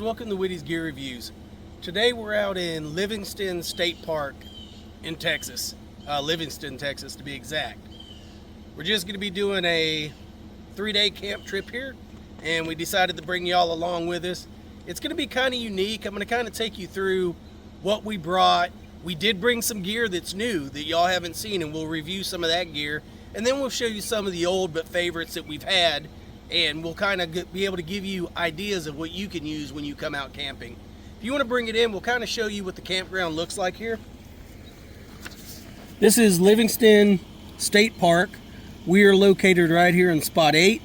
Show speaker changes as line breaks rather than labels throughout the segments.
welcome to Whitty's Gear Reviews. Today we're out in Livingston State Park in Texas, Livingston, Texas to be exact. We're just going to be doing a 3-day camp trip here, and we decided to bring y'all along with us. It's going to be kind of unique. I'm going to kind of take you through what we brought. We did bring some gear that's new that y'all haven't seen, and we'll review some of that gear, and then we'll show you some of the old but favorites that we've had, and we'll kind of be able to give you ideas of what you can use when you come out camping. If you want to bring it in, we'll kind of show you what the campground looks like here. This is Livingston State Park. We are located right here in spot 8,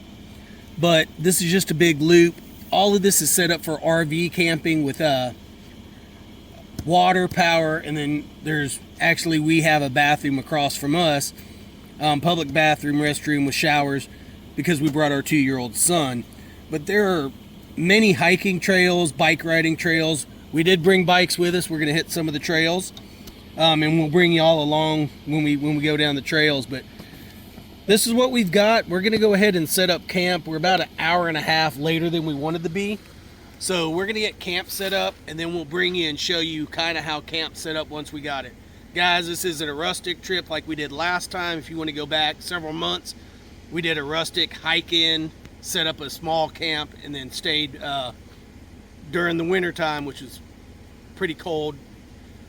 but this is just a big loop. All of this is set up for RV camping with water, power, and then we have a bathroom across from us, public bathroom, restroom with showers, because we brought our 2-year-old son. But there are many hiking trails, bike riding trails. We did bring bikes with us. We're going to hit some of the trails, and we'll bring you all along when we go down the trails. But this is what we've got. We're going to go ahead and set up camp. We're about an hour and a half later than we wanted to be, so we're going to get camp set up, and then we'll bring you and show you kind of how camp set up once we got it. Guys, this isn't a rustic trip like we did last time. If you want to go back several months, we did a rustic hike in, set up a small camp, and then stayed during the winter time, which was pretty cold.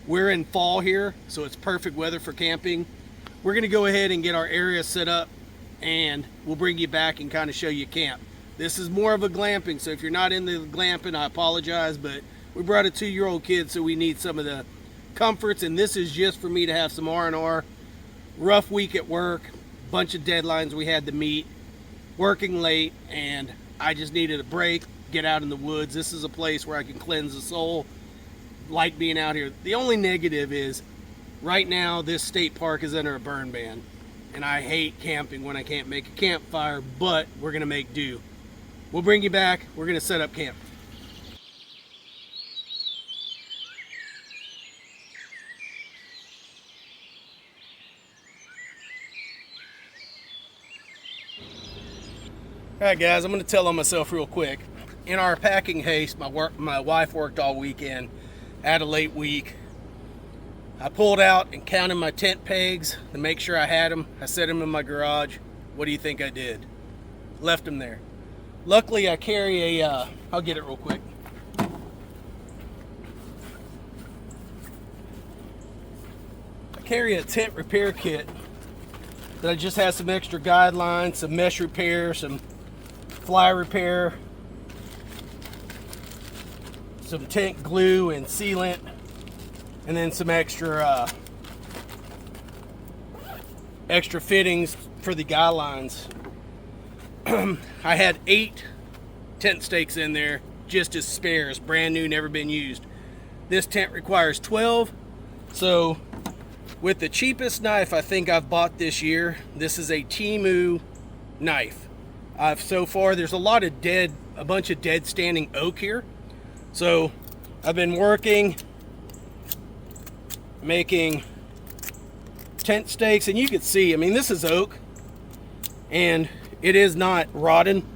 We're in fall here, so it's perfect weather for camping. We're going to go ahead and get our area set up, and we'll bring you back and kind of show you camp. This is more of a glamping, so if you're not into glamping, I apologize, but we brought a 2-year-old kid, so we need some of the comforts, and this is just for me to have some R&R. Rough week at work, bunch of deadlines we had to meet, working late, and I just needed a break, get out in the woods. This is a place where I can cleanse the soul, like being out here. The only negative is right now this state park is under a burn ban, and I hate camping when I can't make a campfire, but we're gonna make do. We'll bring you back. We're gonna set up camp. Alright guys, I'm going to tell on myself real quick. In our packing haste, my wife worked all weekend, had a late week. I pulled out and counted my tent pegs to make sure I had them. I set them in my garage. What do you think I did? Left them there. Luckily I carry a, I'll get it real quick. I carry a tent repair kit that just has some extra guidelines, some mesh repair, some fly repair, some tent glue and sealant, and then some extra fittings for the guidelines. I had 8 tent stakes in there just as spares, brand new, never been used. This tent requires 12, so with the cheapest knife I think I've bought this year, this is a Temu knife. So far there's a bunch of dead standing oak here. So I've been working, making tent stakes, and you can see, I mean, this is oak and it is not rotten.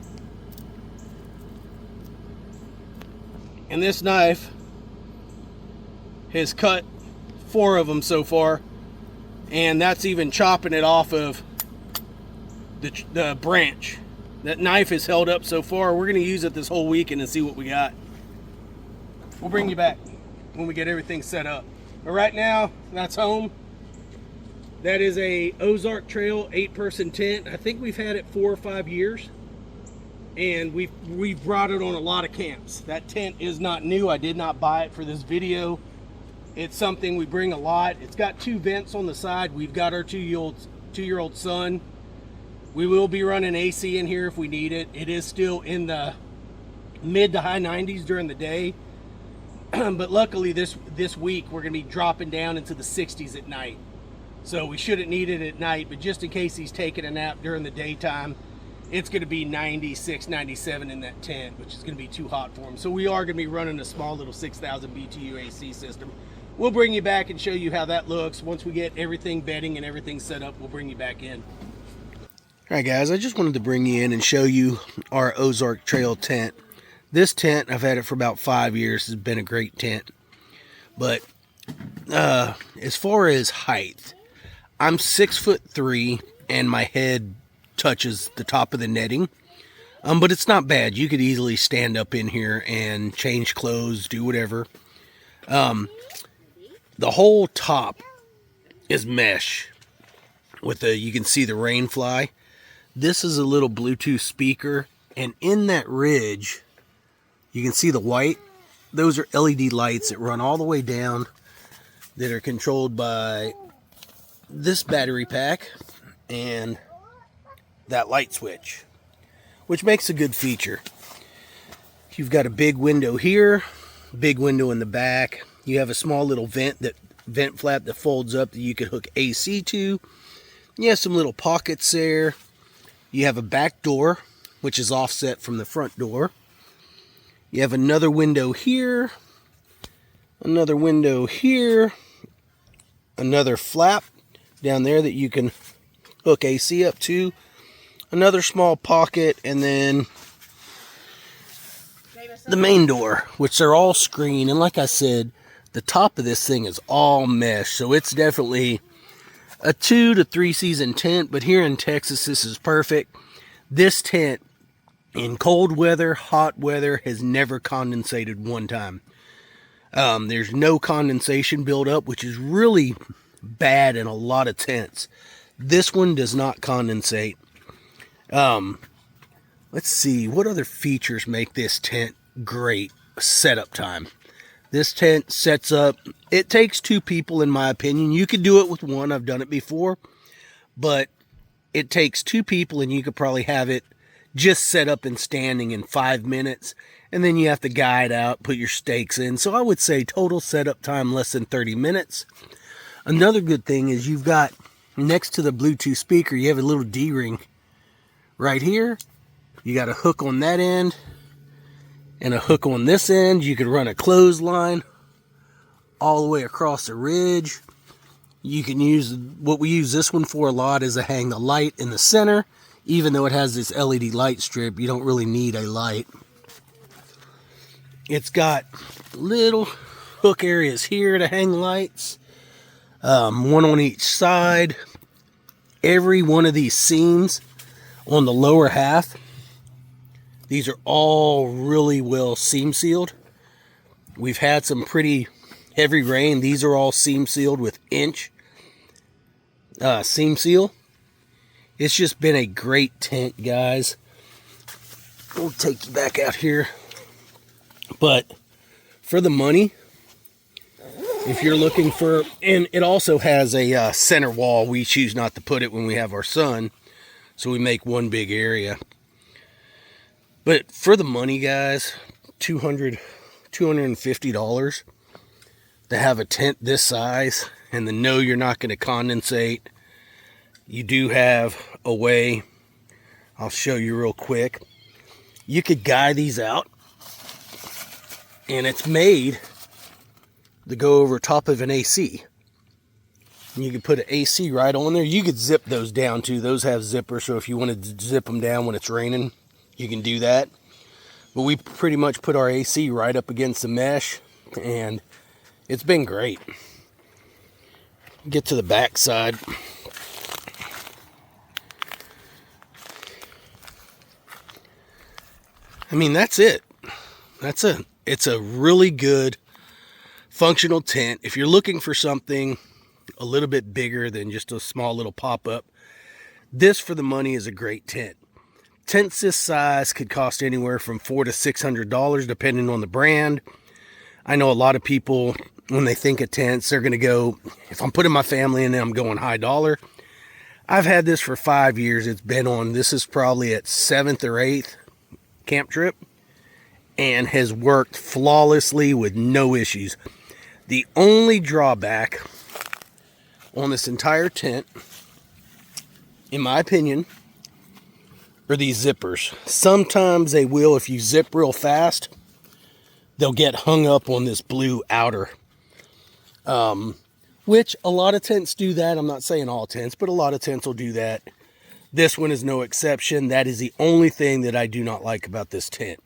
And this knife has cut 4 of them so far, and that's even chopping it off of the branch. That knife is held up so far. We're going to use it this whole weekend and see what we got. We'll bring you back when we get everything set up. But right now, that's home. That is a Ozark Trail 8-person tent. I think we've had it 4 or 5 years, and we've brought it on a lot of camps. That tent is not new. I did not buy it for this video. It's something we bring a lot. It's got 2 vents on the side. We've got our 2-year-old son. We will be running AC in here if we need it. It is still in the mid to high 90s during the day. But luckily this week we're going to be dropping down into the 60s at night. So we shouldn't need it at night, but just in case he's taking a nap during the daytime, it's going to be 96, 97 in that tent, which is going to be too hot for him. So we are going to be running a small little 6,000 BTU AC system. We'll bring you back and show you how that looks. Once we get everything bedding and everything set up, we'll bring you back in. Alright guys, I just wanted to bring you in and show you our Ozark Trail tent. This tent, I've had it for about 5 years, has been a great tent. But as far as height, I'm 6'3", and my head touches the top of the netting. But it's not bad. You could easily stand up in here and change clothes, do whatever. The whole top is mesh with you can see the rain fly. This is a little Bluetooth speaker, and in that ridge, you can see the white. Those are LED lights that run all the way down that are controlled by this battery pack and that light switch, which makes a good feature. You've got a big window here, big window in the back. You have a small little vent flap that folds up that you could hook AC to. You have some little pockets there. You have a back door, which is offset from the front door. You have another window here, another window here, another flap down there that you can hook AC up to, another small pocket, and then the main door, which are all screen. And like I said, the top of this thing is all mesh, so it's definitely a 2 to 3 season tent. But here in Texas, this is perfect. This tent in cold weather, hot weather, has never condensated one time. There's no condensation buildup, which is really bad in a lot of tents. This one does not condensate. Let's see, what other features make this tent great? Setup time. This tent sets up, it takes 2 people in my opinion. You could do it with 1, I've done it before, but it takes 2 people, and you could probably have it just set up and standing in 5 minutes, and then you have to guide out, put your stakes in. So I would say total setup time less than 30 minutes. Another good thing is you've got, next to the Bluetooth speaker, you have a little D-ring right here. You got a hook on that end and a hook on this end. You could run a clothesline all the way across the ridge. You can use, what we use this one for a lot is to hang the light in the center. Even though it has this LED light strip, you don't really need a light. It's got little hook areas here to hang lights. One on each side. Every one of these seams on the lower half, these are all really well seam sealed. We've had some pretty heavy rain. These are all seam sealed with inch seam seal. It's just been a great tent, guys. We'll take you back out here. But for the money, if you're looking for, and it also has a center wall. We choose not to put it when we have our son, so we make one big area. But for the money, guys, $250 to have a tent this size, and to know you're not going to condensate. You do have a way, I'll show you real quick. You could guy these out, and it's made to go over top of an AC. And you could put an AC right on there. You could zip those down too. Those have zippers, so if you wanted to zip them down when it's raining, you can do that. But we pretty much put our AC right up against the mesh, and it's been great. Get to the back side. I mean, that's it. It's a really good functional tent. If you're looking for something a little bit bigger than just a small little pop-up, this for the money is a great tent. Tents this size could cost anywhere from $400 to $600 depending on the brand. I know a lot of people, when they think of tents, they're going to go, if I'm putting my family in, I'm going high dollar. I've had this for 5 years. It's been on, this is probably at 7th or 8th camp trip, and has worked flawlessly with no issues. The only drawback on this entire tent, in my opinion, are these zippers. Sometimes they will, if you zip real fast, they'll get hung up on this blue outer. Which a lot of tents do that. I'm not saying all tents, but a lot of tents will do that. This one is no exception. That is the only thing that I do not like about this tent.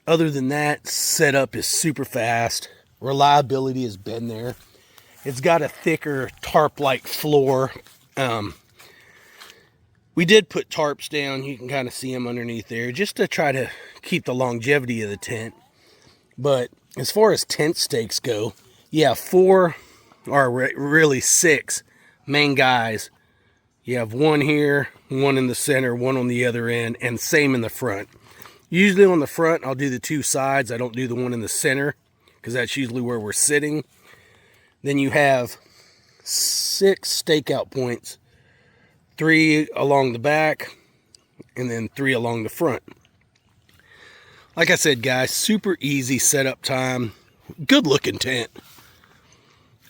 Other than that, setup is super fast. Reliability has been there. It's got a thicker tarp-like floor. We did put tarps down. You can kind of see them underneath there just to try to keep the longevity of the tent. But as far as tent stakes go, yeah, 4 or really 6 main guys. You have one here, one in the center, one on the other end, and same in the front. Usually on the front, I'll do the 2 sides. I don't do the one in the center because that's usually where we're sitting. Then you have 6 stakeout points, 3 along the back, and then 3 along the front. Like I said, guys, super easy setup time. Good looking tent.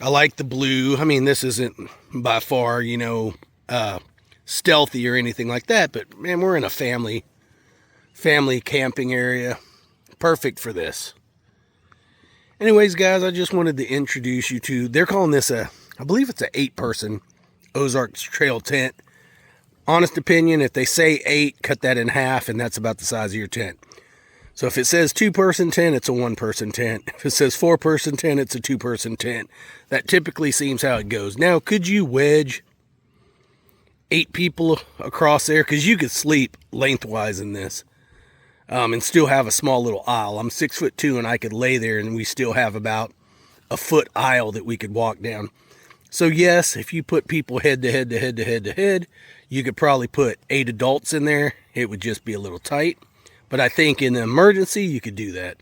I like the blue. I mean, this isn't by far, you know, stealthy or anything like that, but man, we're in a family camping area. Perfect for this. Anyways, guys, I just wanted to introduce you to, they're calling this I believe it's a 8-person Ozarks Trail tent. Honest opinion, if they say 8, cut that in half, and that's about the size of your tent. So if it says 2-person tent, it's a 1-person tent. If it says 4-person tent, it's a 2-person tent. That typically seems how it goes. Now, could you wedge 8 people across there? Because you could sleep lengthwise in this. And still have a small little aisle. I'm 6'2", and I could lay there, and we still have about a foot aisle that we could walk down. So yes, if you put people head to head to head to head to head, you could probably put 8 adults in there. It would just be a little tight. But I think in an emergency, you could do that.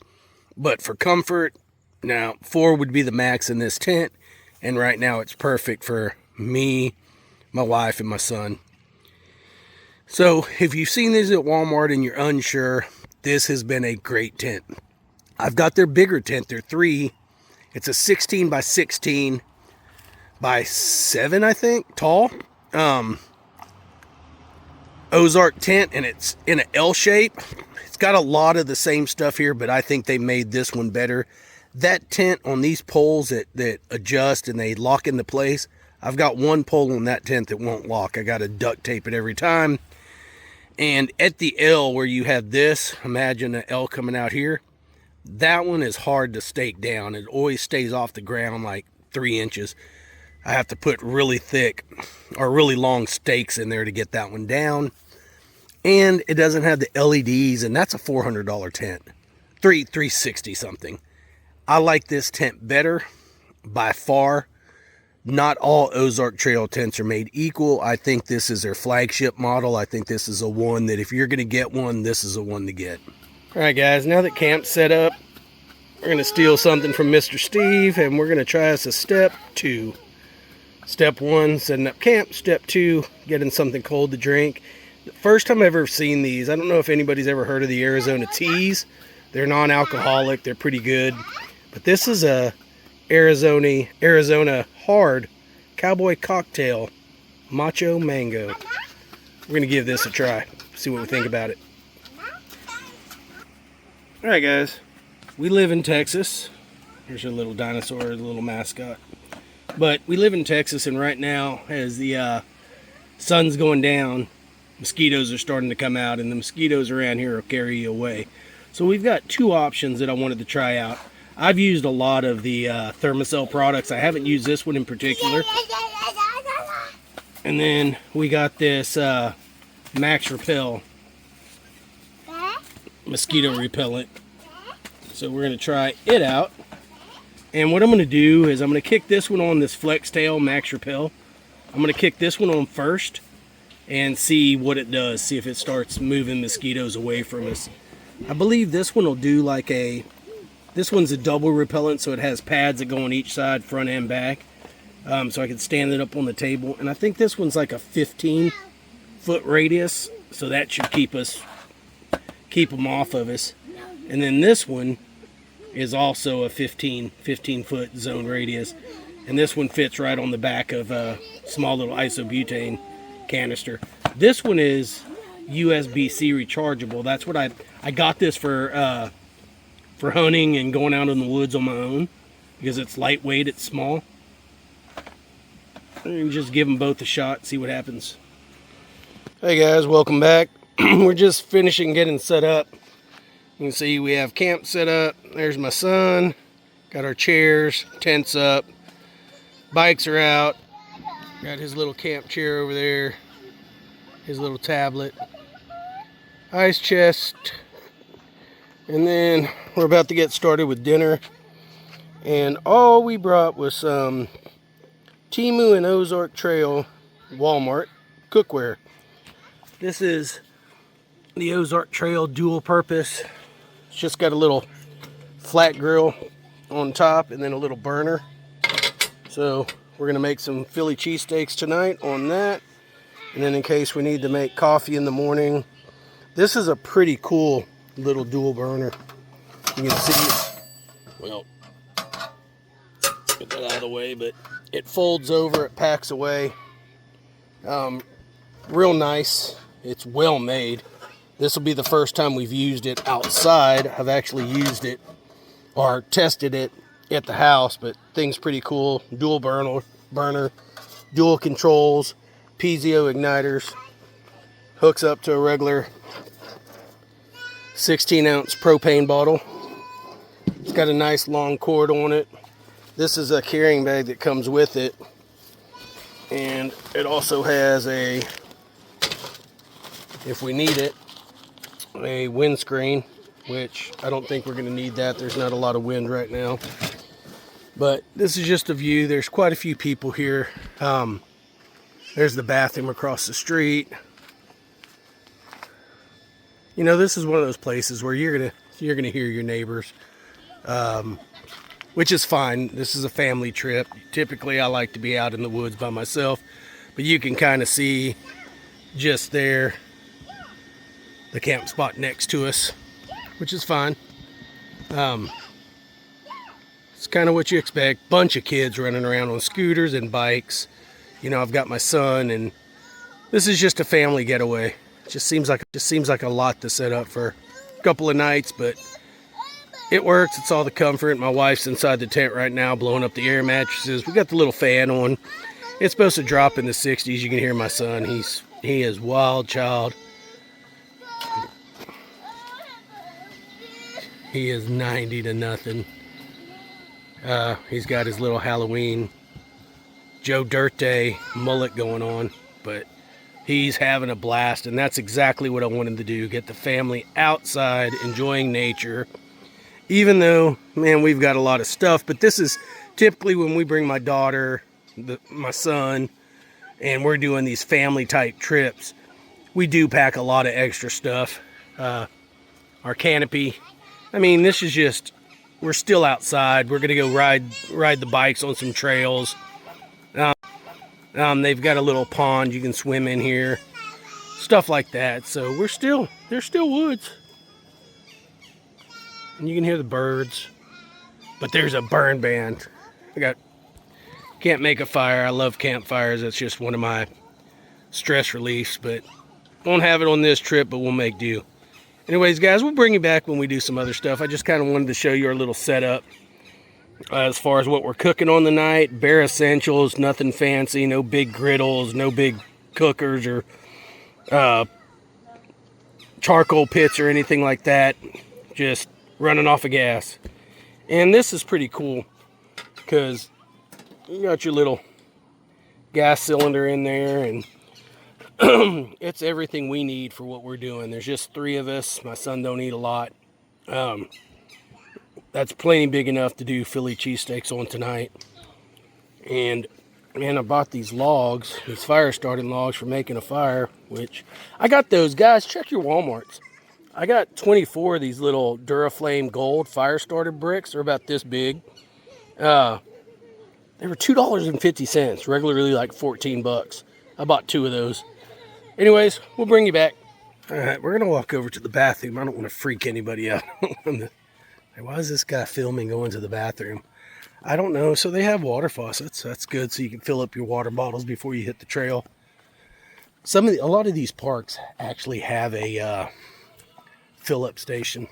But for comfort, now 4 would be the max in this tent. And right now it's perfect for me, my wife, and my son. So if you've seen these at Walmart and you're unsure, this has been a great tent. I've got their bigger tent, their 3. It's a 16 by 16 by 7, I think, tall. Ozark tent, and it's in an L shape. It's got a lot of the same stuff here, but I think they made this one better. That tent on these poles that adjust and they lock into place, I've got one pole on that tent that won't lock. I got to duct tape it every time. And at the L where you have this, imagine an L coming out here, that one is hard to stake down. It always stays off the ground like 3 inches. I have to put really thick or really long stakes in there to get that one down. And it doesn't have the LEDs, and that's a $400 tent. $360 something. I like this tent better by far. Not all Ozark Trail tents are made equal. I think this is their flagship model. I think this is a one that if you're going to get one, this is a one to get. All right, guys, now that camp's set up, we're going to steal something from Mr. Steve, and we're going to try us a step 2. Step 1, setting up camp. Step 2, getting something cold to drink. The first time I've ever seen these, I don't know if anybody's ever heard of the Arizona Teas. They're non-alcoholic. They're pretty good. But this is a Arizona Hard Cowboy Cocktail Macho Mango. We're going to give this a try. See what we think about it. Alright, guys. We live in Texas. Here's our little dinosaur, the little mascot. But we live in Texas, and right now, as the sun's going down, mosquitoes are starting to come out, and the mosquitoes around here will carry you away. So we've got 2 options that I wanted to try out. I've used a lot of the Thermacell products. I haven't used this one in particular. And then we got this Max Repel mosquito repellent. So we're going to try it out. And what I'm going to do is I'm going to kick this one on, this Flex Tail Max Repel. I'm going to kick this one on first and see what it does. See if it starts moving mosquitoes away from us. I believe this one will do like this one's a double repellent, so it has pads that go on each side, front and back. So I can stand it up on the table. And I think this one's like a 15-foot radius, so that should keep them off of us. And then this one is also a 15-foot zone radius. And this one fits right on the back of a small little isobutane canister. This one is USB-C rechargeable. That's what I got this for hunting and going out in the woods on my own, because it's lightweight, it's small. And just give them both a shot, see what happens. Hey guys, welcome back. We're just finishing getting set up. You can see we have camp set up. There's my son. Got our chairs, tents up. Bikes are out. Got his little camp chair over there. His little tablet. Ice chest. And then we're about to get started with dinner. And all we brought was some Temu and Ozark Trail Walmart cookware. This is the Ozark Trail dual purpose. It's just got a little flat grill on top and then a little burner. So we're gonna make some Philly cheesesteaks tonight on that. And then in case we need to make coffee in the morning, this is a pretty cool little dual burner. You can see, well, get that out of the way, but it folds over, it packs away. Real nice. It's well made. This will be the first time we've used it outside. I've actually used it or tested it at the house, but thing's pretty cool. Dual burner, dual controls, piezo igniters, hooks up to a regular 16-ounce propane bottle. It's got a nice long cord on it. This is a carrying bag that comes with it, and it also has a, if we need it, a windscreen, which I don't think we're going to need that. There's not a lot of wind right now. But this is just a view. There's quite a few people here. There's the bathroom across the street. You know, this is one of those places where you're gonna hear your neighbors, which is fine. This is a family trip. Typically, I like to be out in the woods by myself, but you can kind of see just there the camp spot next to us, which is fine. It's kind of what you expect. Bunch of kids running around on scooters and bikes. You know, I've got my son, and this is just a family getaway. It just seems like a lot to set up for a couple of nights, but it works. It's all the comfort. My wife's inside the tent right now blowing up the air mattresses. We got the little fan on. It's supposed to drop in the 60s. You can hear my son. He is wild child. He is 90 to nothing. He's got his little Halloween Joe Dirt Day mullet going on, but he's having a blast, and that's exactly what I wanted to do. Get the family outside, enjoying nature. Even though, man, we've got a lot of stuff, but this is typically when we bring my daughter, my son, and we're doing these family type trips, we do pack a lot of extra stuff. Our canopy. I mean, this is just, we're still outside. We're gonna go ride the bikes on some trails. They've got a little pond you can swim in here, stuff like that. So there's still woods, and you can hear the birds. But there's a burn ban. Can't make a fire. I love campfires. That's just one of my stress reliefs. But won't have it on this trip, but we'll make do. Anyways, guys, we'll bring you back when we do some other stuff. I just kind of wanted to show you our little setup as far as what we're cooking on the night. Bare essentials, nothing fancy, no big griddles, no big cookers or charcoal pits or anything like that. Just running off of gas. And this is pretty cool because you got your little gas cylinder in there, and it's everything we need for what we're doing. There's just 3 of us. My son don't eat a lot. That's plenty big enough to do Philly cheesesteaks on tonight. And man, I bought these logs, these fire starting logs for making a fire, which I got those. Guys, check your Walmarts. I got 24 of these little Duraflame Gold fire starter bricks. They're about this big. They were $2.50, regularly like 14 bucks. I bought 2 of those. Anyways, we'll bring you back. All right, we're going to walk over to the bathroom. I don't want to freak anybody out. Why is this guy filming going to the bathroom? I don't know. So they have water faucets. That's good, so you can fill up your water bottles before you hit the trail. A lot of these parks actually have a fill-up station.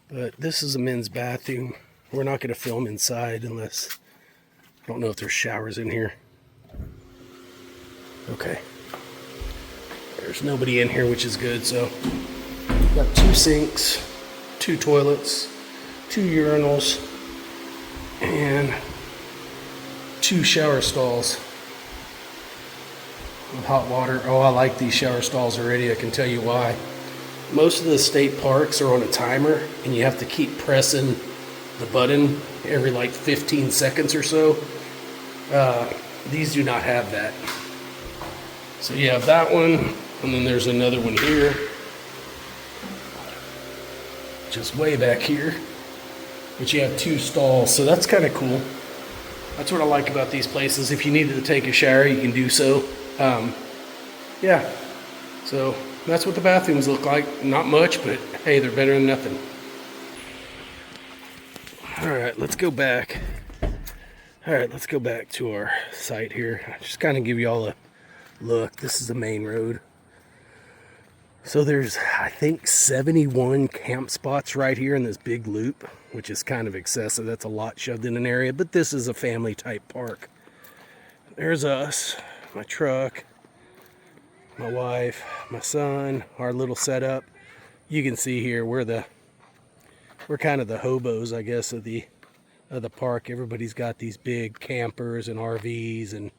But this is a men's bathroom. We're not going to film inside unless... I don't know if there's showers in here. Okay. There's nobody in here, which is good. So, got 2 sinks. 2 toilets, 2 urinals, and 2 shower stalls with hot water. Oh, I like these shower stalls already. I can tell you why. Most of the state parks are on a timer, and you have to keep pressing the button every like 15 seconds or so. These do not have that. So you have that one, and then there's another one here, just way back here. But you have 2 stalls, so that's kind of cool. That's what I like about these places. If you needed to take a shower, you can do so. Yeah, so that's what the bathrooms look like. Not much, but hey, they're better than nothing. All right, let's go back. All right, let's go back to our site here. Just kind of give you all a look. This is the main road. So there's, I think, 71 camp spots right here in this big loop, which is kind of excessive. That's a lot shoved in an area, but this is a family type park. There's us, my truck, my wife, my son, our little setup. You can see here we're kind of the hobos, I guess, of the park. Everybody's got these big campers and RVs and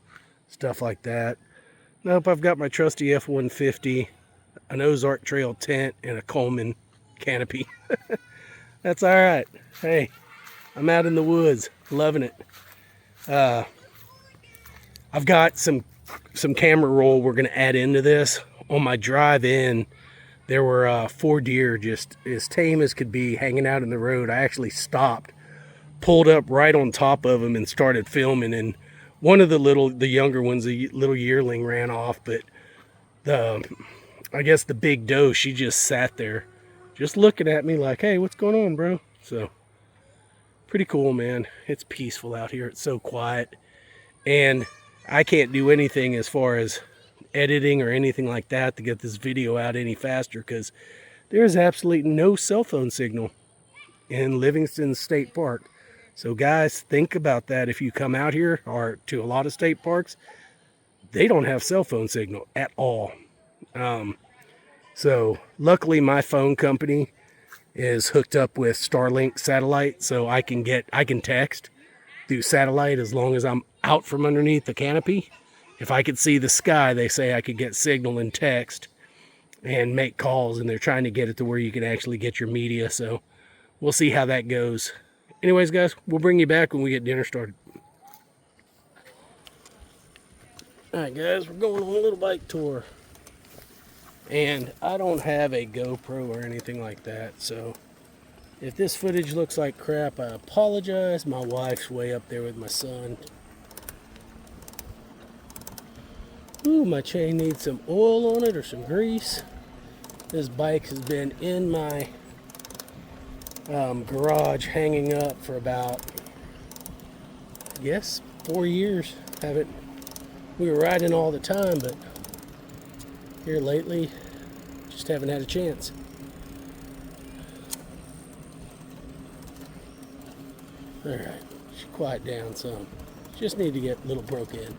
stuff like that. Nope, I've got my trusty F-150, an Ozark Trail tent, and a Coleman canopy. That's all right. Hey, I'm out in the woods, loving it. I've got some camera roll we're going to add into this. On my drive in, there were 4 deer just as tame as could be hanging out in the road. I actually stopped, pulled up right on top of them, and started filming. And one of the younger ones, a little yearling, ran off, but I guess the big doe, she just sat there just looking at me like, hey, what's going on, bro? So pretty cool, man. It's peaceful out here. It's so quiet, and I can't do anything as far as editing or anything like that to get this video out any faster, because there's absolutely no cell phone signal in Livingston State Park. So guys, think about that. If you come out here or to a lot of state parks, they don't have cell phone signal at all. So luckily my phone company is hooked up with Starlink satellite, so I can text through satellite as long as I'm out from underneath the canopy. If I could see the sky, they say I could get signal and text and make calls, and they're trying to get it to where you can actually get your media. So we'll see how that goes. Anyways, guys, we'll bring you back when we get dinner started. All right, guys, we're going on a little bike tour. And I don't have a GoPro or anything like that, so if this footage looks like crap, I apologize. My wife's way up there with my son. Ooh, my chain needs some oil on it or some grease. This bike has been in my garage hanging up for about, I guess, 4 years. We were riding all the time, but here lately, just haven't had a chance. All right, should quiet down some. Just need to get a little broke in.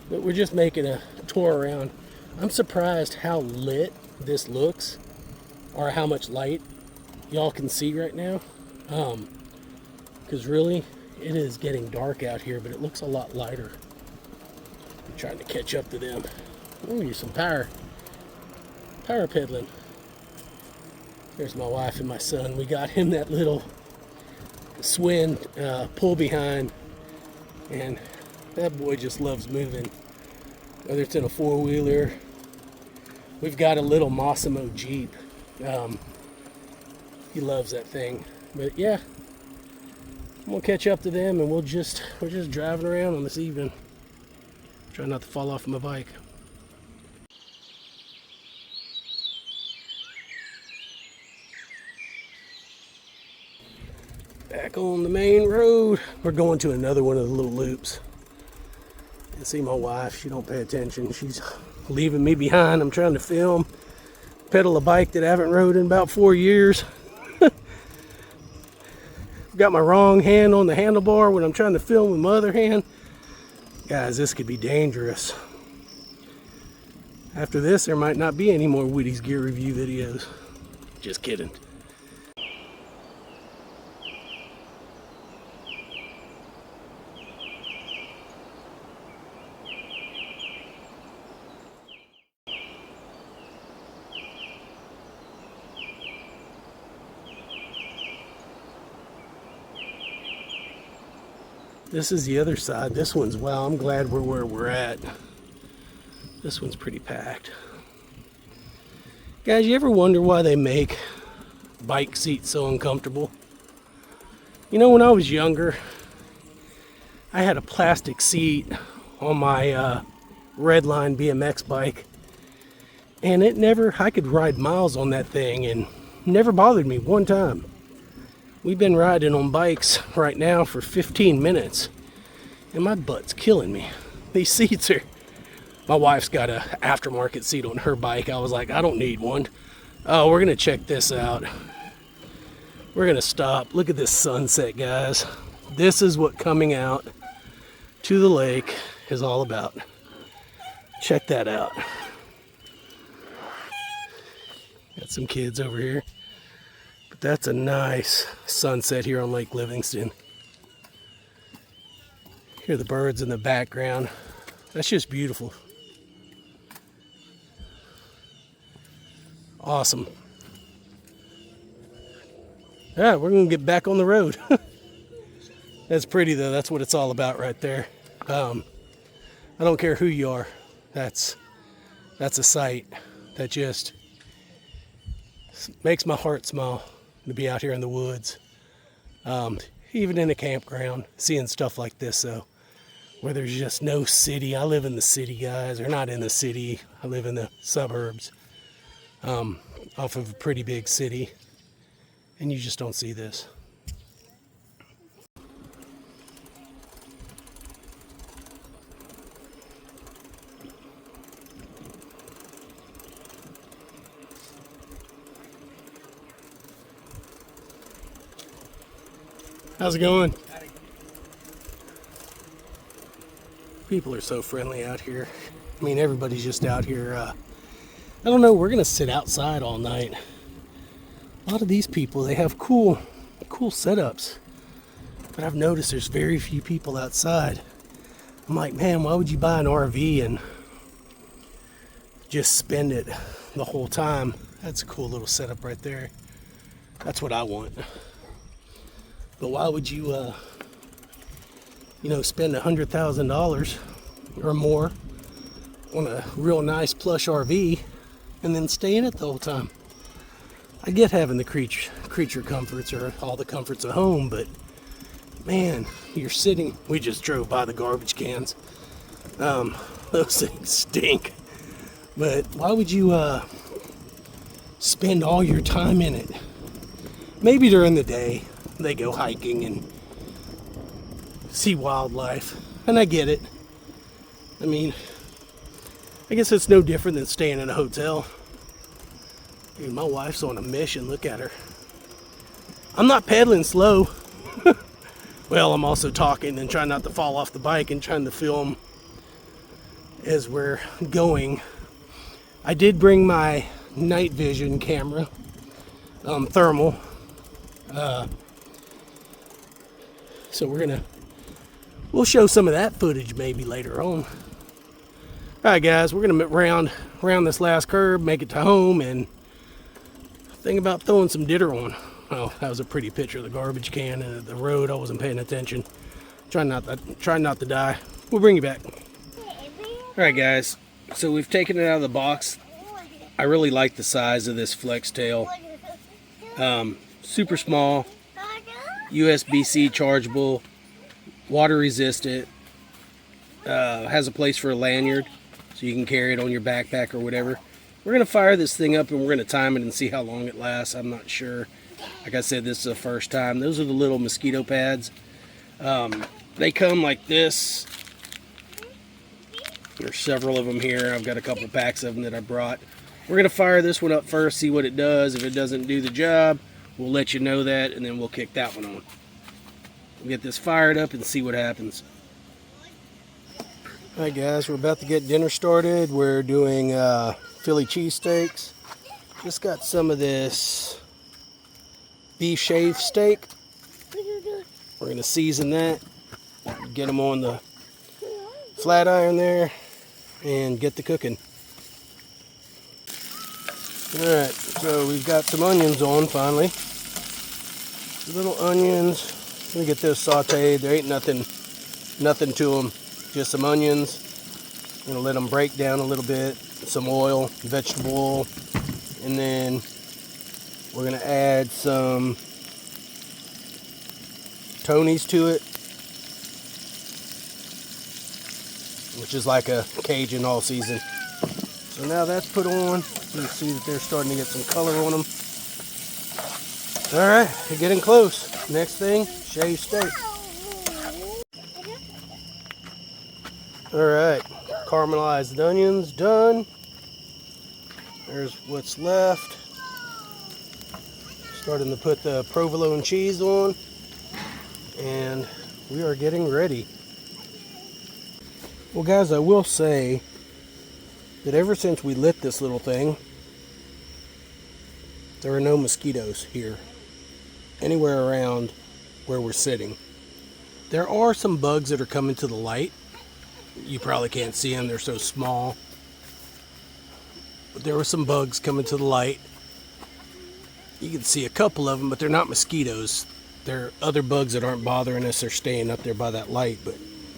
But we're just making a tour around. I'm surprised how lit this looks, or how much light y'all can see right now. Because really, it is getting dark out here, but it looks a lot lighter. I'm trying to catch up to them. Ooh, some power pedaling. There's my wife and my son. We got him that little Swin pull behind, and that boy just loves moving. Whether it's in a 4-wheeler, we've got a little Massimo Jeep. He loves that thing. But yeah, I'm gonna catch up to them, and we're just driving around on this evening. Try not to fall off my bike. Back on the main road. We're going to another one of the little loops. And see my wife, she don't pay attention. She's leaving me behind. I'm trying to film, pedal a bike that I haven't rode in about 4 years. Got my wrong hand on the handlebar when I'm trying to film with my other hand. Guys, this could be dangerous. After this, there might not be any more Whitty's gear review videos. Just kidding.
This is the other side. This one's, wow, I'm glad we're where we're at. This one's pretty packed. Guys, you ever wonder why they make bike seats so uncomfortable? You know, when I was younger, I had a plastic seat on my Redline BMX bike, and I could ride miles on that thing and never bothered me one time. We've been riding on bikes right now for 15 minutes, and my butt's killing me. These seats are, my wife's got an aftermarket seat on her bike. I was like, I don't need one. Oh, we're gonna check this out. We're gonna stop. Look at this sunset, guys. This is what coming out to the lake is all about. Check that out. Got some kids over here. But that's a nice sunset here on Lake Livingston. Hear the birds in the background. That's just beautiful. Awesome. Yeah, we're gonna get back on the road. That's pretty though. That's what it's all about right there. I don't care who you are. That's a sight that just makes my heart smile to be out here in the woods. Even in a campground, seeing stuff like this though, where there's just no city. I live in the city, guys, or not in the city. I live in the suburbs, off of a pretty big city. And you just don't see this. How's it going? People are so friendly out here. I mean, everybody's just out here. I don't know, we're gonna sit outside all night. A lot of these people, they have cool setups, but I've noticed there's very few people outside. I'm like, man, why would you buy an RV and just spend it the whole time? That's a cool little setup right there. That's what I want. But why would you, spend $100,000 or more on a real nice plush RV and then stay in it the whole time? I get having the creature comforts or all the comforts of home, but man, you're sitting. We just drove by the garbage cans. Those things stink. But why would you spend all your time in it? Maybe during the day they go hiking and see wildlife, and I get it. I mean, I guess it's no different than staying in a hotel. Dude, my wife's on a mission. Look at her. I'm not pedaling slow. Well, I'm also talking and trying not to fall off the bike and trying to film as we're going. I did bring my night vision camera, thermal. So we'll show some of that footage maybe later on. Alright guys, we're gonna round this last curb, make it to home, and think about throwing some dinner on. Oh, that was a pretty picture of the garbage can and the road. I wasn't paying attention. Trying not to die. We'll bring you back. Alright guys, so we've taken it out of the box. I really like the size of this flex tail. Super small, USB-C chargeable, water resistant, has a place for a lanyard so you can carry it on your backpack or whatever. We're going to fire this thing up and we're going to time it and see how long it lasts. I'm not sure. Like I said, this is the first time. Those are the little mosquito pads. They come like this. There's several of them here. I've got a couple packs of them that I brought. We're going to fire this one up first, see what it does. If it doesn't do the job, we'll let you know that, and then we'll kick that one on. We'll get this fired up and see what happens. Alright guys, we're about to get dinner started. We're doing Philly cheesesteaks. Just got some of this beef shaved steak. We're going to season that, get them on the flat iron there, and get to cooking. Alright, so we've got some onions on finally. Little onions. Let me get those sauteed. There ain't nothing Nothing to them, just some onions. Gonna let them break down a little bit. Some oil, vegetable oil, and then we're gonna add some Tony's to it, which is like a Cajun all season. So now that's put on. You can see that they're starting to get some color on them. All right, we're getting close. Next thing, shaved steak. All right, caramelized onions done. There's what's left. Starting to put the provolone cheese on, and we are getting ready. Well, guys, I will say that ever since we lit this little thing, there are no mosquitoes here, anywhere around where we're sitting. There are some bugs that are coming to the light. You probably can't see them, they're so small. But there were some bugs coming to the light. You can see a couple of them, but they're not mosquitoes. They're other bugs that aren't bothering us. They're staying up there by that light, but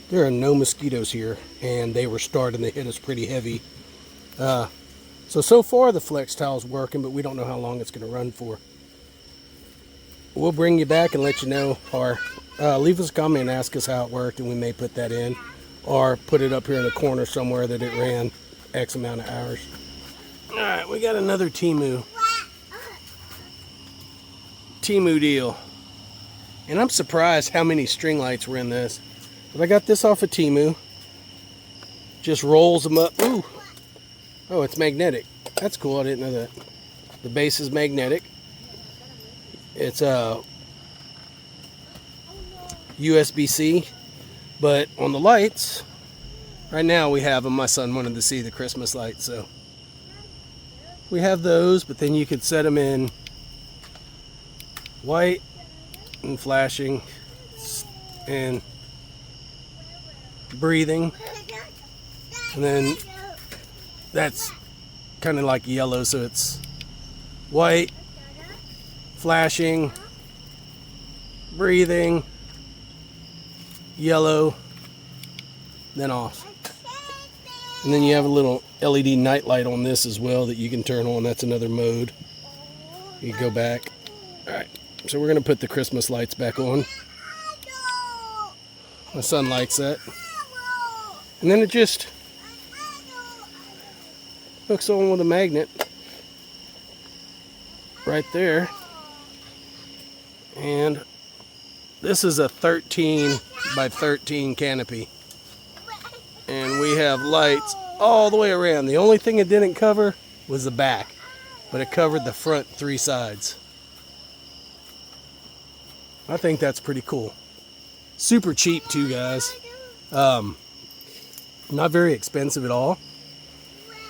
there are no mosquitoes here, and they were starting to hit us pretty heavy. So far the flex tile's working, but we don't know how long it's going to run for. We'll bring you back and let you know, or leave us a comment and ask us how it worked, and we may put that in, or put it up here in the corner somewhere that it ran X amount of hours. Alright, we got another Temu deal. And I'm surprised how many string lights were in this. But I got this off of Temu. Just rolls them up. Ooh. Oh, it's magnetic. That's cool. I didn't know that. The base is magnetic. It's a USB-C. But on the lights, right now we have them. My son wanted to see the Christmas lights, so we have those. But then you could set them in white and flashing and breathing, and then that's kind of like yellow, so it's white, flashing, breathing, yellow, then off. And then you have a little LED night light on this as well that you can turn on. That's another mode. You go back. Alright, so we're going to put the Christmas lights back on. My son likes that. And then it just hooks on with a magnet right there. And this is a 13 by 13 canopy. And we have lights all the way around. The only thing it didn't cover was the back, but it covered the front 3 sides. I think that's pretty cool. Super cheap too, guys. Not very expensive at all.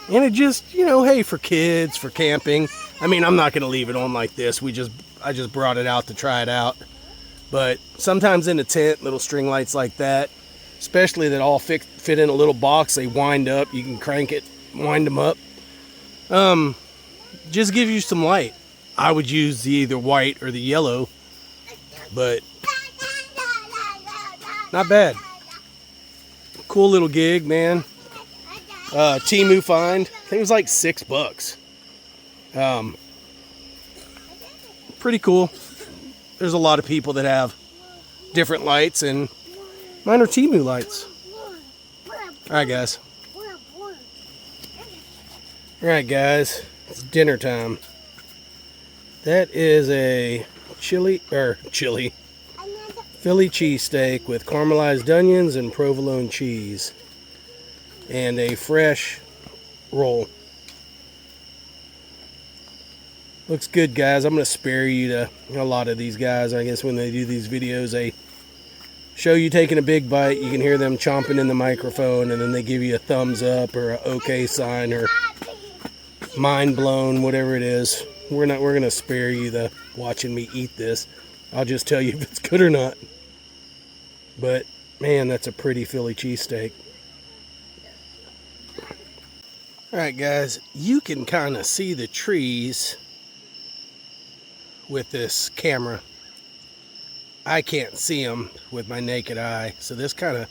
And it just, you know, hey, for kids, for camping. I mean, I'm not going to leave it on like this. I just brought it out to try it out. But sometimes in a tent, little string lights like that, especially that all fit in a little box, they wind up. You can crank it, wind them up. Just give you some light. I would use the either white or the yellow. But not bad. Cool little gig, man. Temu find. I think it was like $6. Pretty cool. There's a lot of people that have different lights, and mine are Temu lights. Alright, guys. Alright, guys. It's dinner time. That is a Philly cheesesteak with caramelized onions and provolone cheese, and a fresh roll. Looks good, guys. I'm going to spare you to a lot of these guys. I guess when they do these videos, they show you taking a big bite. You can hear them chomping in the microphone, and then they give you a thumbs up or a okay sign or mind blown, whatever it is. We're going to spare you the watching me eat this. I'll just tell you if it's good or not. But man, that's a pretty Philly cheesesteak. Alright, guys, you can kind of see the trees with this camera. I can't see them with my naked eye, so this kind of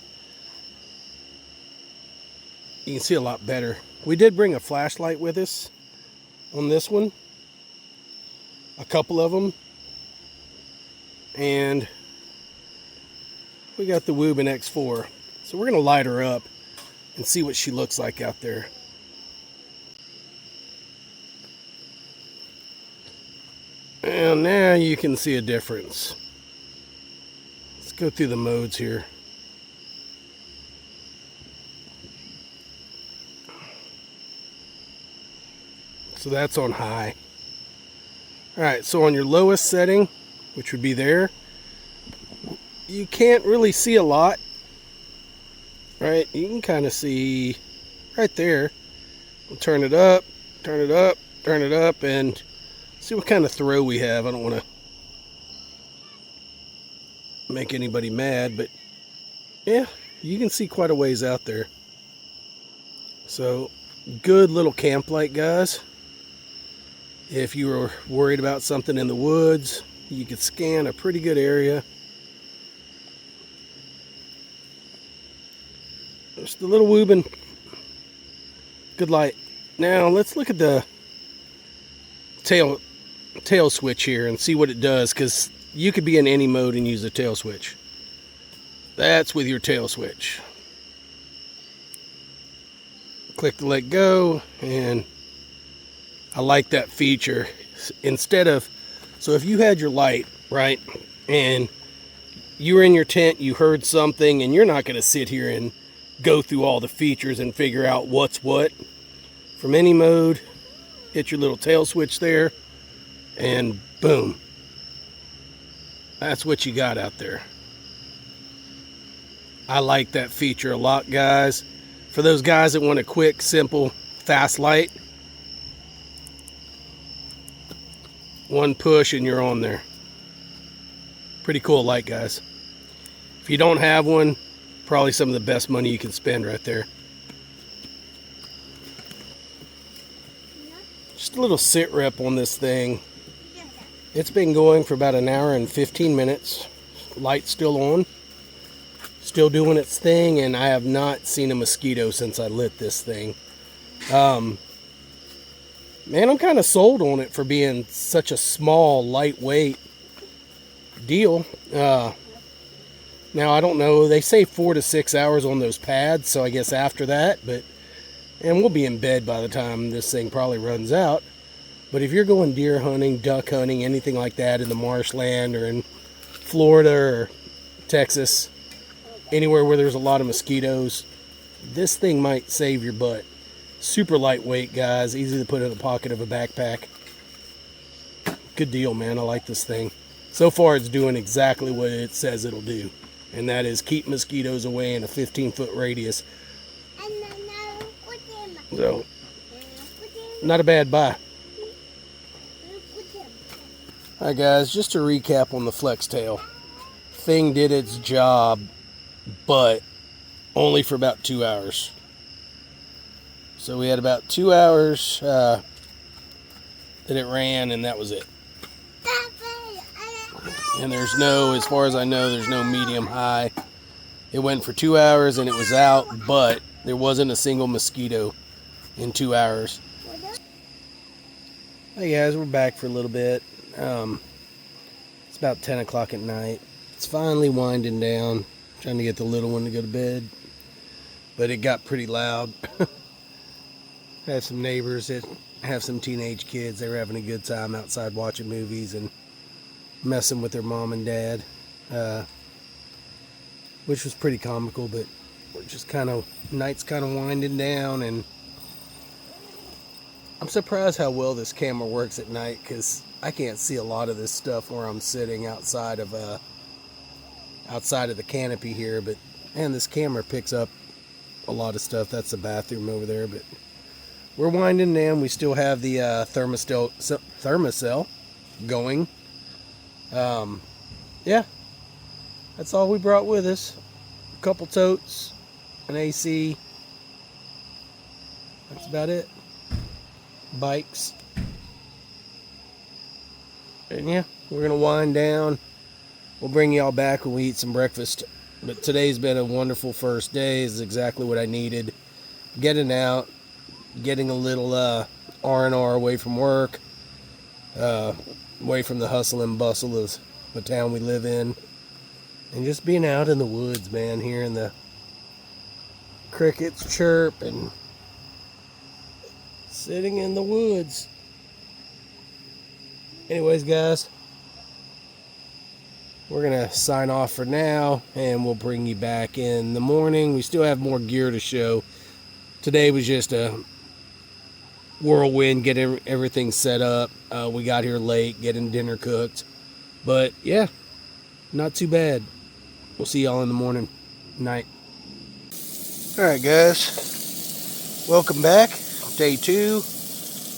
You can see a lot better. We did bring a flashlight with us on this one. A couple of them. And we got the Woobin X4. So we're going to light her up and see what she looks like out there. And now you can see a difference. Let's go through the modes here. So that's on high. Alright, so on your lowest setting, which would be there, you can't really see a lot. Right? You can kind of see right there. We'll turn it up, turn it up, turn it up, and see what kind of throw we have. I don't want to make anybody mad, but yeah, you can see quite a ways out there. So, good little camp light, guys. If you were worried about something in the woods, you could scan a pretty good area. Just a little Woobin. Good light. Now let's look at the tail switch here and see what it does, because you could be in any mode and use a tail switch. That's with your tail switch. Click to let go, and I like that feature. Instead of, so if you had your light, right, and you were in your tent, you heard something, and you're not going to sit here and go through all the features and figure out what's what. From any mode, hit your little tail switch there, and boom. That's what you got out there. I like that feature a lot, guys. For those guys that want a quick, simple, fast light, one push and you're on there. Pretty cool light, guys. If you don't have one, probably some of the best money you can spend right there. Just a little sit rep on this thing. It's been going for about an hour and 15 minutes. Light's still on. Still doing its thing, and I have not seen a mosquito since I lit this thing. Man, I'm kind of sold on it for being such a small, lightweight deal. Now, I don't know. They say 4 to 6 hours on those pads, so I guess after that. And we'll be in bed by the time this thing probably runs out. But if you're going deer hunting, duck hunting, anything like that in the marshland or in Florida or Texas, anywhere where there's a lot of mosquitoes, this thing might save your butt. Super lightweight, guys. Easy to put in the pocket of a backpack. Good deal, man. I like this thing. So far, it's doing exactly what it says it'll do. And that is keep mosquitoes away in a 15-foot radius. So, not a bad buy. Alright, guys. Just to recap on the flex tail. Thing did its job, but only for about 2 hours. So we had about 2 hours that it ran, and that was it. And there's no, as far as I know, there's no medium high. It went for 2 hours and it was out, but there wasn't a single mosquito in 2 hours. Hey guys, we're back for a little bit. It's about 10 o'clock at night. It's finally winding down. Trying to get the little one to go to bed. But it got pretty loud. I have some neighbors that have some teenage kids. They were having a good time outside watching movies and messing with their mom and dad. Which was pretty comical, but we're just night's kind of winding down, and I'm surprised how well this camera works at night, because I can't see a lot of this stuff where I'm sitting outside of the canopy here, but man, this camera picks up a lot of stuff. That's the bathroom over there, but we're winding down. We still have the thermocell going. Yeah, that's all we brought with us. A couple totes, an AC. That's about it. Bikes. And yeah, we're gonna wind down. We'll bring y'all back when we eat some breakfast. But today's been a wonderful first day. It's exactly what I needed. getting out, getting a little R&R away from work, away from the hustle and bustle of the town we live in, and just being out in the woods, man, hearing the crickets chirp and sitting in the woods. Anyways, guys, we're gonna sign off for now, and we'll bring you back in the morning. We still have more gear to show. Today was just a whirlwind, getting everything set up. We got here late, getting dinner cooked, but yeah, not too bad. We'll see y'all in the morning. Night. All right, guys, welcome back. Day 2,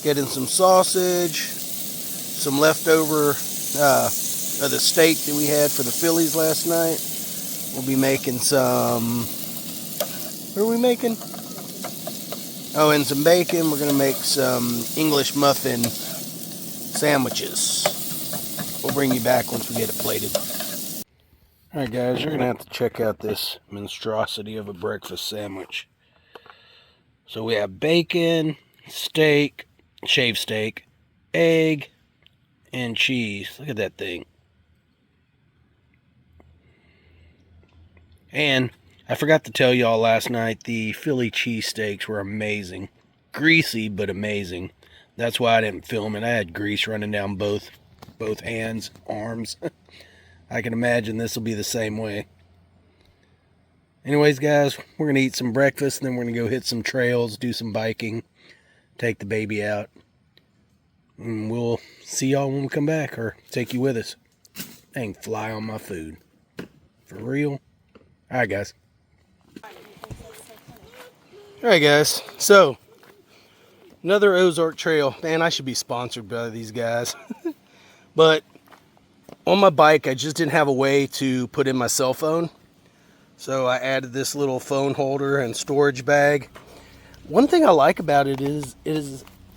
getting some sausage, some leftover of the steak that we had for the Phillies last night. We'll be making some, what are we making? Oh, and some bacon. We're going to make some English muffin sandwiches. We'll bring you back once we get it plated. Alright guys, you're going to have to check out this monstrosity of a breakfast sandwich. So we have bacon, steak, shaved steak, egg, and cheese. Look at that thing. And I forgot to tell y'all last night, the Philly cheesesteaks were amazing. Greasy, but amazing. That's why I didn't film it. I had grease running down both hands, arms. I can imagine this will be the same way. Anyways, guys, we're going to eat some breakfast, and then we're going to go hit some trails, do some biking, take the baby out. And we'll see y'all when we come back, or take you with us. Dang, fly on my food. For real? Alright, guys. Alright, guys. So, another Ozark trail. Man, I should be sponsored by these guys. But, on my bike, I just didn't have a way to put in my cell phone. So, I added this little phone holder and storage bag. One thing I like about it is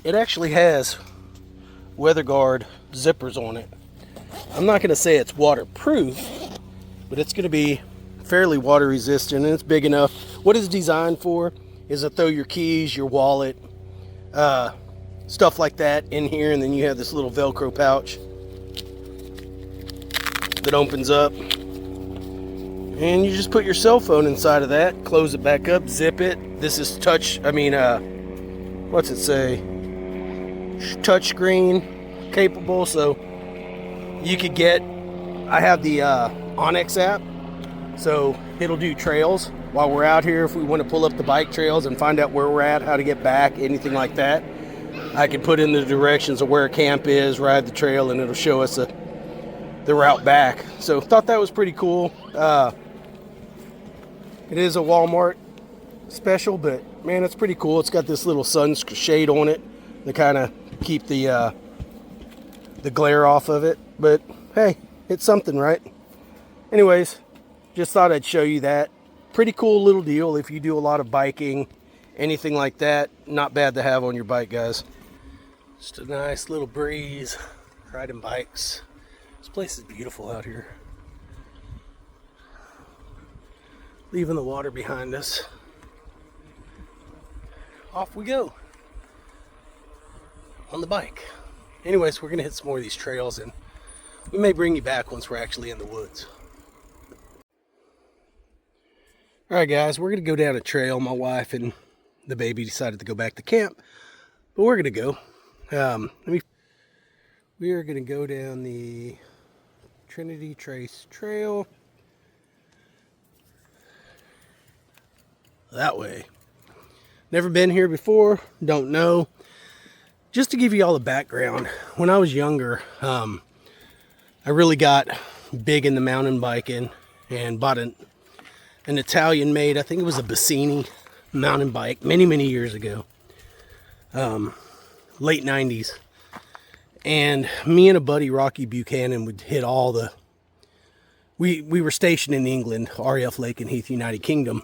it actually has weather guard zippers on it. I'm not going to say it's waterproof, but it's going to be fairly water resistant, and it's big enough. What it's designed for is to throw your keys, your wallet, stuff like that in here, and then you have this little Velcro pouch that opens up, and you just put your cell phone inside of that, close it back up, zip it. This is what's it say? Touch screen capable, so you could get, I have the Onyx app, so it'll do trails while we're out here. If we want to pull up the bike trails and find out where we're at, how to get back, anything like that, I can put in the directions of where camp is, ride the trail, and it'll show us the route back. So thought that was pretty cool. It is a Walmart special, but man, it's pretty cool. It's got this little sun shade on it to kind of keep the glare off of it. But hey, it's something, right? Anyways, just thought I'd show you that. Pretty cool little deal if you do a lot of biking, anything like that. Not bad to have on your bike, guys. Just a nice little breeze, riding bikes. This place is beautiful out here. Leaving the water behind us. Off we go on the bike. Anyways, we're gonna hit some more of these trails, and we may bring you back once we're actually in the woods. Alright guys, we're going to go down a trail. My wife and the baby decided to go back to camp, but we're going to go. We are going to go down the Trinity Trace Trail. That way. Never been here before, don't know. Just to give you all a background, when I was younger, I really got big into mountain biking and bought an Italian made, I think it was a Bassini mountain bike many years ago, late 90s. And me and a buddy, Rocky Buchanan, would hit all the, we were stationed in England, RAF Lakenheath, United Kingdom.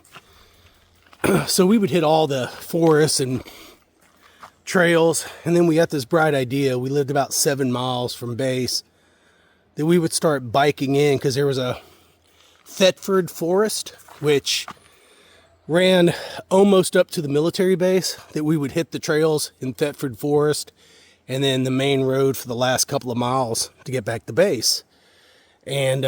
So we would hit all the forests and trails, and then we got this bright idea. We lived about 7 miles from base, that we would start biking in, because there was a Thetford forest, which ran almost up to the military base, that we would hit the trails in Thetford Forest and then the main road for the last couple of miles to get back to base. And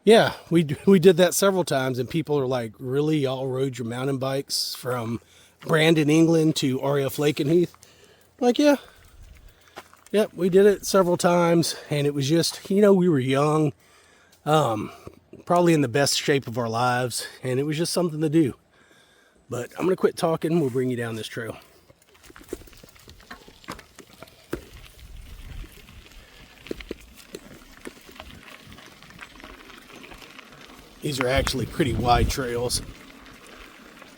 yeah, we did that several times, and people are like, really, y'all rode your mountain bikes from Brandon, England to RAF Lakenheath? Like, yeah. Yep, we did it several times, and it was just, we were young, probably in the best shape of our lives, and it was just something to do. But I'm going to quit talking. We'll bring you down this trail. These are actually pretty wide trails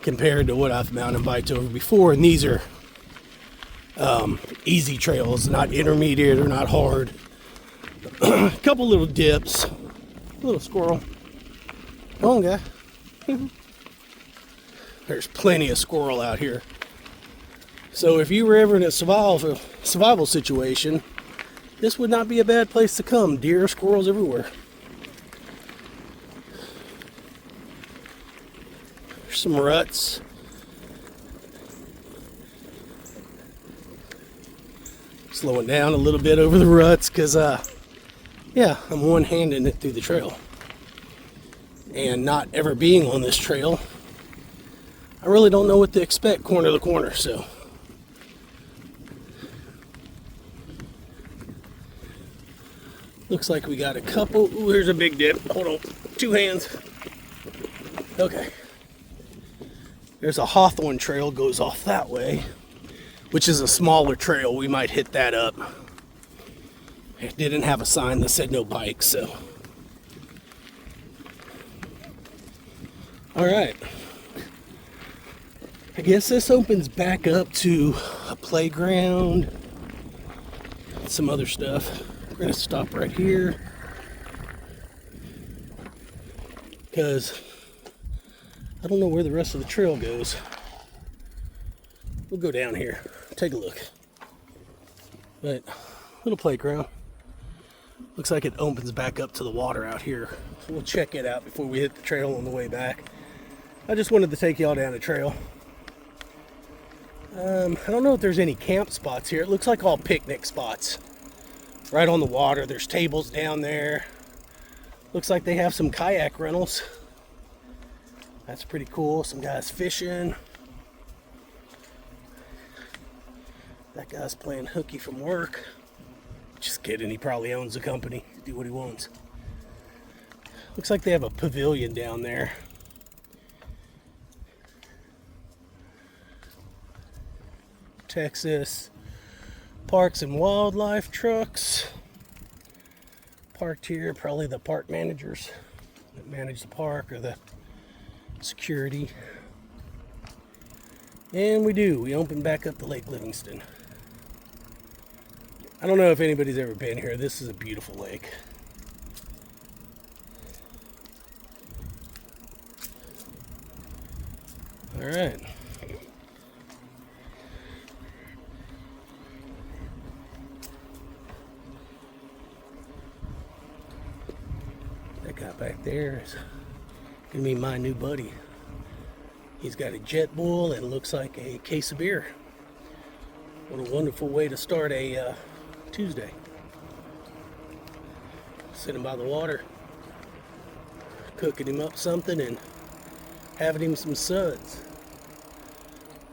compared to what I've mountain biked over before, and these are easy trails, not intermediate or not hard. A couple little dips. A little squirrel. Come on, guy. There's plenty of squirrel out here. So if you were ever in a survival situation, this would not be a bad place to come. Deer, squirrels everywhere. There's some ruts. Slowing down a little bit over the ruts because, yeah, I'm one-handing it through the trail. And not ever being on this trail, I really don't know what to expect corner to corner, so. Looks like we got a couple. Ooh, here's a big dip. Hold on. 2 hands. Okay. There's a Hawthorne trail goes off that way, which is a smaller trail. We might hit that up. It didn't have a sign that said no bikes, so. All right. I guess this opens back up to a playground, some other stuff. We're gonna stop right here because I don't know where the rest of the trail goes. We'll go down here, take a look. But, little playground. Looks like it opens back up to the water out here. So we'll check it out before we hit the trail on the way back. I just wanted to take y'all down the trail. I don't know if there's any camp spots here. It looks like all picnic spots. Right on the water, there's tables down there. Looks like they have some kayak rentals. That's pretty cool. Some guys fishing. That guy's playing hooky from work. Just kidding, he probably owns the company. Do what he wants. Looks like they have a pavilion down there. Texas Parks and Wildlife trucks. Parked here, probably the park managers that manage the park or the security. And we open back up to Lake Livingston. I don't know if anybody's ever been here. This is a beautiful lake. All right. That guy back there is gonna be my new buddy. He's got a Jet Bull and looks like a case of beer. What a wonderful way to start a Tuesday. Sitting by the water, cooking him up something and having him some suds.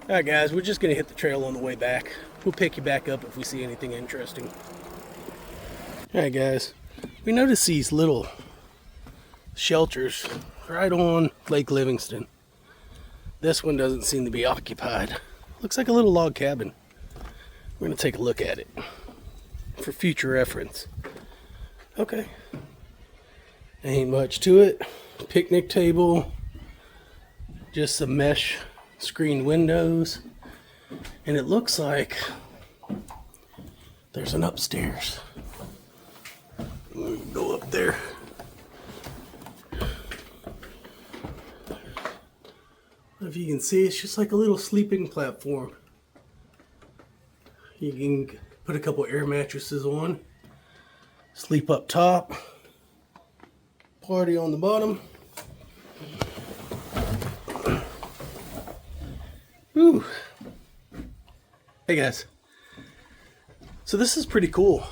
Alright guys, we're just gonna hit the trail on the way back. We'll pick you back up if we see anything interesting. Alright guys, we noticed these little shelters right on Lake Livingston. This one doesn't seem to be occupied. Looks like a little log cabin. We're gonna take a look at it for future reference. Okay. Ain't much to it. Picnic table. Just some mesh screen windows. And it looks like there's an upstairs. We'll go up there. If you can see, it's just like a little sleeping platform. You can put a couple air mattresses on, sleep up top, party on the bottom. Whew. Hey guys. So this is pretty cool.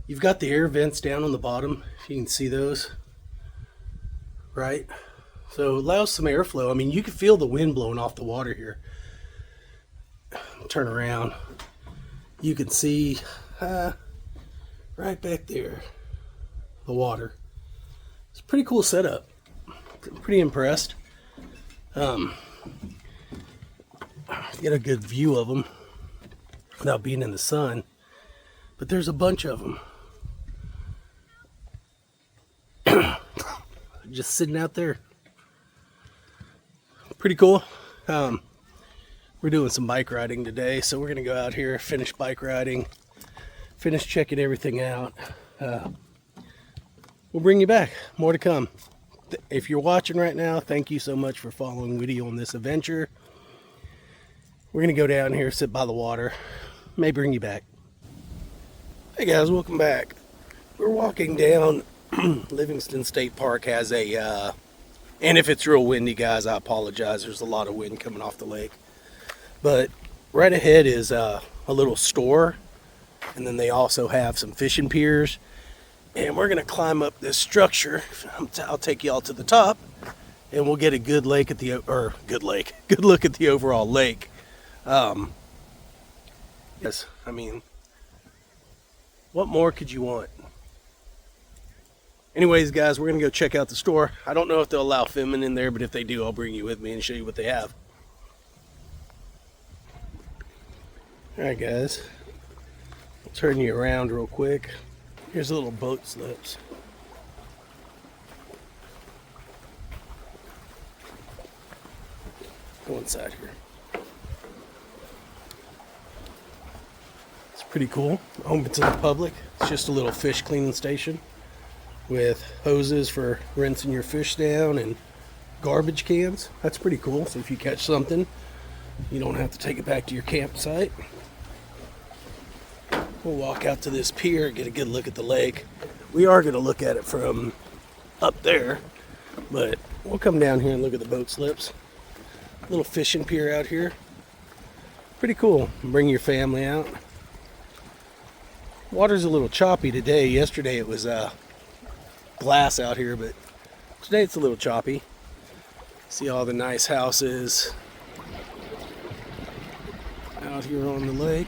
You've got the air vents down on the bottom, if you can see those. Right? So it allows some airflow. I mean, you can feel the wind blowing off the water here. Turn around. You can see right back there the water. It's a pretty cool setup. Pretty impressed. Get a good view of them without being in the sun, but there's a bunch of them just sitting out there. Pretty cool. We're doing some bike riding today, so we're gonna go out here, finish bike riding, finish checking everything out. We'll bring you back. More to come. If you're watching right now, thank you so much for following Whitty on this adventure. We're gonna go down here, sit by the water, may bring you back. Hey guys, welcome back. We're walking down Livingston State Park. Has a and if it's real windy, guys, I apologize. There's a lot of wind coming off the lake. But right ahead is a little store, and then they also have some fishing piers. And we're gonna climb up this structure. I'll take y'all to the top, and we'll get a good look at the overall lake. Yes, I mean, what more could you want? Anyways, guys, we're gonna go check out the store. I don't know if they'll allow filming in there, but if they do, I'll bring you with me and show you what they have. All right, guys, I'll turn you around real quick. Here's a little boat slips. Go inside here. It's pretty cool. Open to the public. It's just a little fish cleaning station with hoses for rinsing your fish down and garbage cans. That's pretty cool. So if you catch something, you don't have to take it back to your campsite. We'll walk out to this pier, get a good look at the lake. We are going to look at it from up there, but we'll come down here and look at the boat slips. Little fishing pier out here. Pretty cool. Bring your family out. Water's a little choppy today. Yesterday it was glass out here, but today it's a little choppy. See all the nice houses out here on the lake.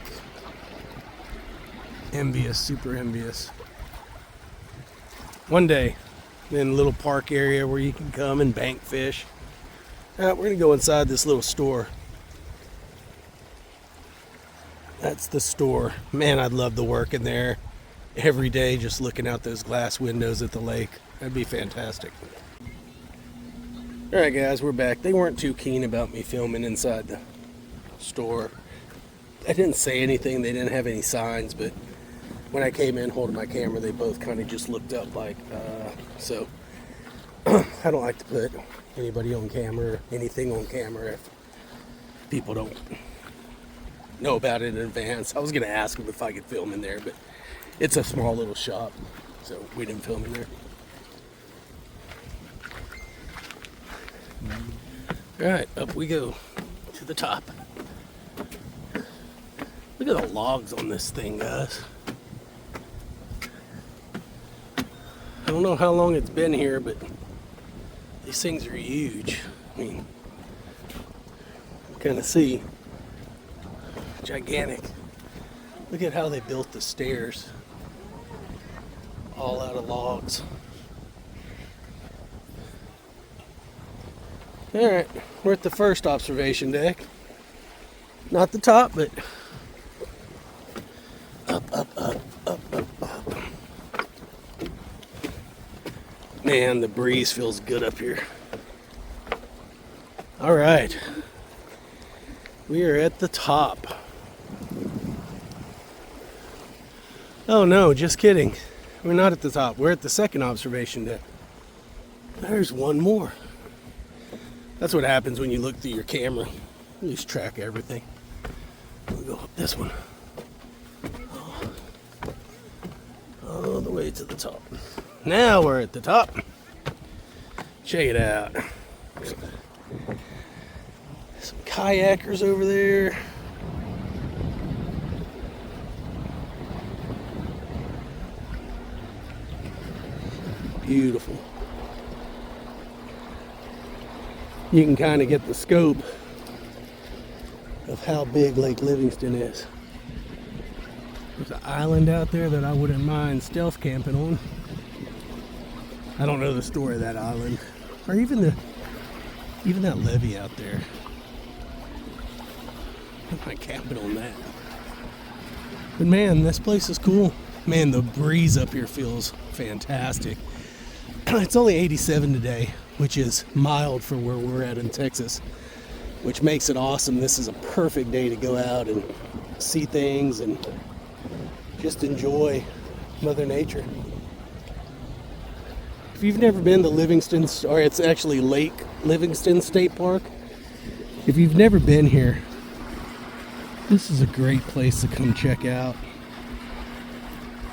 Envious, super envious. One day, then a little park area where you can come and bank fish. We're gonna go inside this little store. That's the store. Man, I'd love to work in there every day, just looking out those glass windows at the lake. That'd be fantastic. All right, guys, we're back. They weren't too keen about me filming inside the store. I didn't say anything. They didn't have any signs, but when I came in holding my camera, they both kind of just looked up like, so I don't like to put anybody on camera, anything on camera, if people don't know about it in advance. I was going to ask them if I could film in there, but it's a small little shop, so we didn't film in there. All right, up we go to the top. Look at the logs on this thing, guys. I don't know how long it's been here, but these things are huge. I mean, you kind of see, gigantic. Look at how they built the stairs, all out of logs. All right, we're at the first observation deck. Not the top, but up. Man, the breeze feels good up here. All right, we are at the top. Oh no, just kidding. We're not at the top. We're at the second observation deck. There's one more. That's what happens when you look through your camera. You lose track of everything. We'll go up this one. All the way to the top. Now we're at the top. Check it out. kayakers over there. Beautiful. You can kind of get the scope of how big Lake Livingston is. There's an island out there that I wouldn't mind stealth camping on. I don't know the story of that island, or even that levee out there. I might camping on that. But man, this place is cool. Man, the breeze up here feels fantastic. It's only 87 today, which is mild for where we're at in Texas, which makes it awesome. This is a perfect day to go out and see things and just enjoy Mother Nature. If you've never been to Livingston, or it's actually Lake Livingston State Park, if you've never been here, this is a great place to come check out.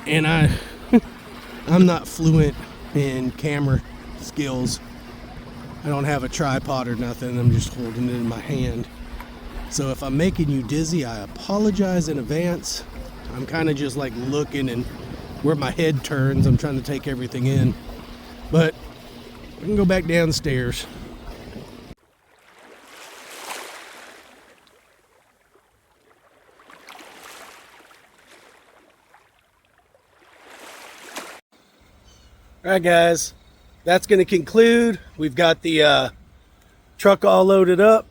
And I'm not fluent in camera skills. I don't have a tripod or nothing. I'm just holding it in my hand. So if I'm making you dizzy, I apologize in advance. I'm kind of just like looking, and where my head turns, I'm trying to take everything in. But we can go back downstairs. All right, guys, that's going to conclude. We've got the truck all loaded up.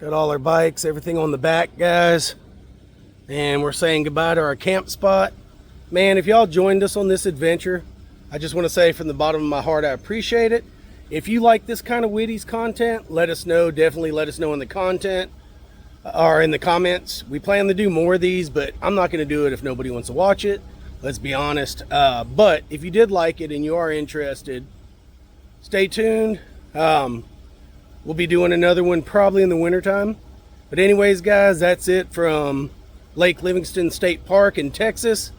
Got all our bikes, everything on the back, guys. And we're saying goodbye to our camp spot. Man, if y'all joined us on this adventure, I just want to say from the bottom of my heart, I appreciate it. If you like this kind of Whitty's content, let us know. Definitely let us know in the content or in the comments. We plan to do more of these, but I'm not going to do it if nobody wants to watch it. Let's be honest. But if you did like it and you are interested, stay tuned. We'll be doing another one probably in the wintertime. But anyways, guys, that's it from Lake Livingston State Park in Texas.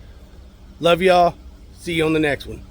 Love y'all. See you on the next one.